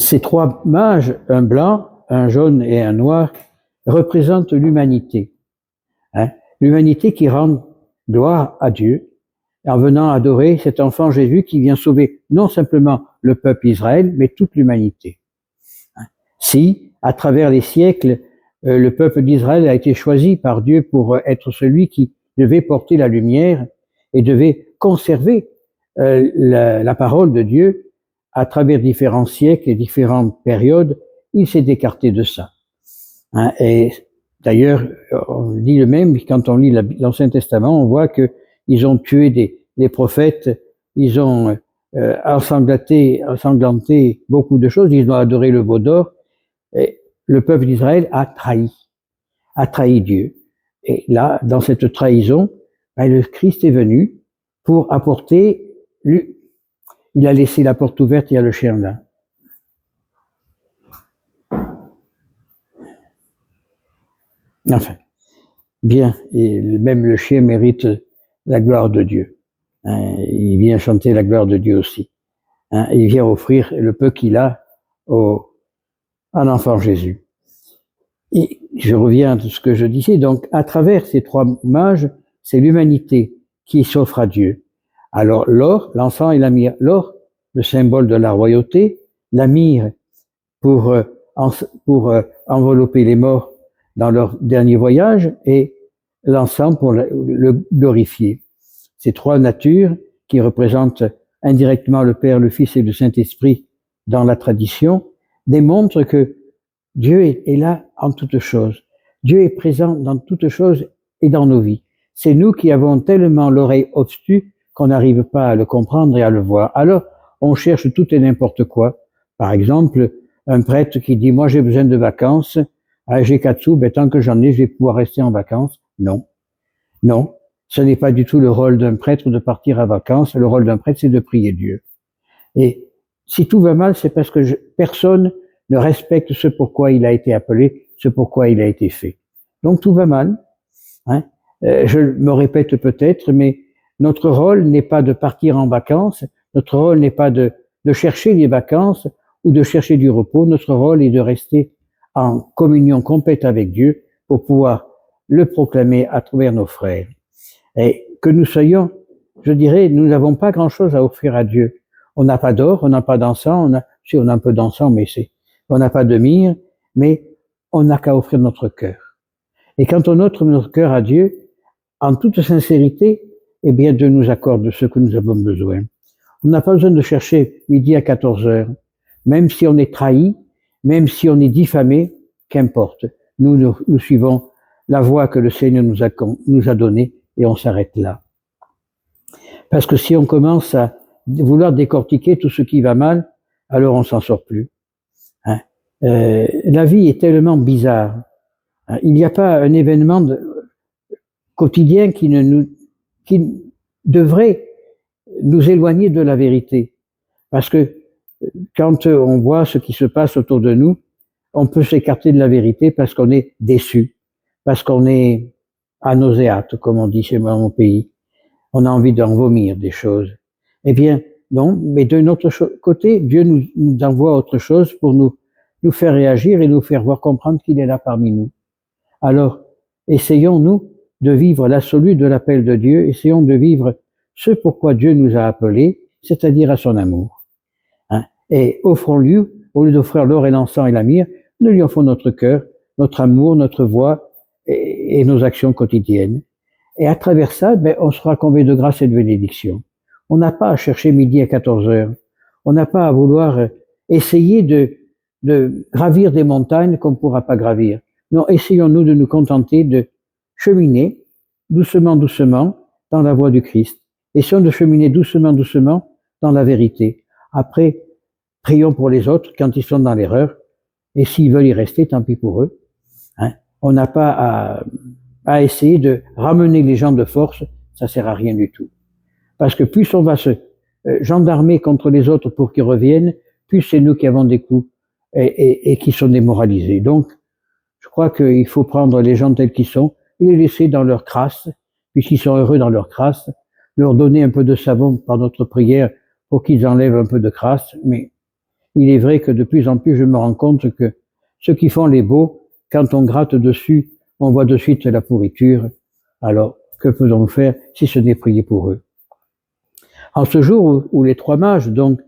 Ces trois mages, un blanc, un jaune et un noir, représentent l'humanité. L'humanité qui rend gloire à Dieu en venant adorer cet enfant Jésus qui vient sauver non simplement le peuple Israël, mais toute l'humanité. Si, à travers les siècles, le peuple d'Israël a été choisi par Dieu pour être celui qui devait porter la lumière et devait conserver la parole de Dieu à travers différents siècles et différentes périodes, il s'est écarté de ça. Et d'ailleurs, on dit le même, quand on lit l'Ancien Testament, on voit qu'ils ont tué des prophètes, ils ont ensanglanté beaucoup de choses, ils ont adoré le veau d'or, et le peuple d'Israël a trahi Dieu. Et là, dans cette trahison, le Christ est venu pour apporter, il a laissé la porte ouverte, il y a le chien là. Enfin, bien, et même le chien mérite la gloire de Dieu. Il vient chanter la gloire de Dieu aussi. Il vient offrir le peu qu'il a à l'enfant Jésus. Et je reviens à ce que je disais, donc à travers ces trois mages, c'est l'humanité qui s'offre à Dieu. Alors l'or, l'encens et la myrrhe. L'or, le symbole de la royauté, la myrrhe pour envelopper les morts dans leur dernier voyage, et l'encens pour le glorifier. Ces trois natures qui représentent indirectement le Père, le Fils et le Saint-Esprit dans la tradition démontrent que Dieu est là en toutes choses. Dieu est présent dans toutes choses et dans nos vies. C'est nous qui avons tellement l'oreille obstue qu'on n'arrive pas à le comprendre et à le voir. Alors, on cherche tout et n'importe quoi. Par exemple, un prêtre qui dit « Moi, j'ai besoin de vacances. J'ai 4 sous, tant que j'en ai, je vais pouvoir rester en vacances. » Non. Non. Ce n'est pas du tout le rôle d'un prêtre de partir à vacances. Le rôle d'un prêtre, c'est de prier Dieu. Et si tout va mal, c'est parce que personne ne respecte ce pourquoi il a été appelé, ce pourquoi il a été fait. Donc tout va mal. Je me répète peut-être, mais notre rôle n'est pas de partir en vacances. Notre rôle n'est pas de chercher des vacances ou de chercher du repos. Notre rôle est de rester en communion complète avec Dieu pour pouvoir le proclamer à travers nos frères. Et que nous soyons, je dirais, nous n'avons pas grand-chose à offrir à Dieu. On n'a pas d'or, on n'a pas d'encens, on a un peu d'encens, mais on n'a pas de myrrhe, mais on n'a qu'à offrir notre cœur. Et quand on offre notre cœur à Dieu, en toute sincérité, eh bien, Dieu nous accorde ce que nous avons besoin. On n'a pas besoin de chercher midi à 14 heures. Même si on est trahi, même si on est diffamé, qu'importe. Nous suivons la voie que le Seigneur nous a donnée et on s'arrête là. Parce que si on commence à vouloir décortiquer tout ce qui va mal, alors on s'en sort plus. La vie est tellement bizarre. Il n'y a pas un événement quotidien qui devrait nous éloigner de la vérité. Parce que quand on voit ce qui se passe autour de nous, on peut s'écarter de la vérité parce qu'on est déçu, parce qu'on est anauséate, comme on dit chez moi dans mon pays. On a envie d'en vomir des choses. Eh bien, non, mais de notre côté, Dieu nous envoie autre chose pour nous faire réagir et nous faire voir comprendre qu'il est là parmi nous. Alors, essayons-nous de vivre l'absolu de l'appel de Dieu, essayons de vivre ce pourquoi Dieu nous a appelés, c'est-à-dire à son amour. Et offrons-lui, au lieu d'offrir l'or et l'encens et la myrrhe, nous lui offrons notre cœur, notre amour, notre voix et nos actions quotidiennes. Et à travers ça, on sera comblé de grâce et de bénédiction. On n'a pas à chercher midi à 14 heures. On n'a pas à vouloir essayer de gravir des montagnes qu'on ne pourra pas gravir. Non, essayons-nous de nous contenter de cheminer doucement, doucement dans la voie du Christ. Essayons de cheminer doucement, doucement dans la vérité. Après, prions pour les autres quand ils sont dans l'erreur. Et s'ils veulent y rester, tant pis pour eux. On n'a pas à essayer de ramener les gens de force, ça sert à rien du tout. Parce que plus on va se gendarmer contre les autres pour qu'ils reviennent, plus c'est nous qui avons des coups et qui sont démoralisés. Donc, je crois qu'il faut prendre les gens tels qu'ils sont et les laisser dans leur crasse, puisqu'ils sont heureux dans leur crasse, leur donner un peu de savon par notre prière pour qu'ils enlèvent un peu de crasse, mais Il est vrai que de plus en plus, je me rends compte que ceux qui font les beaux, quand on gratte dessus, on voit de suite la pourriture. Alors, que peut-on faire si ce n'est prier pour eux? En ce jour où les trois mages, donc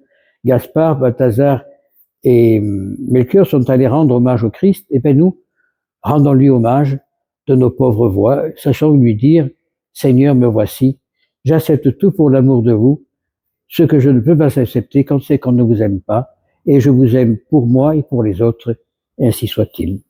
Gaspard, Balthazar et Melchior, sont allés rendre hommage au Christ, et bien nous, rendons-lui hommage de nos pauvres voix, sachant lui dire, Seigneur, me voici, j'accepte tout pour l'amour de vous, ce que je ne peux pas accepter quand c'est qu'on ne vous aime pas, et je vous aime pour moi et pour les autres, ainsi soit-il.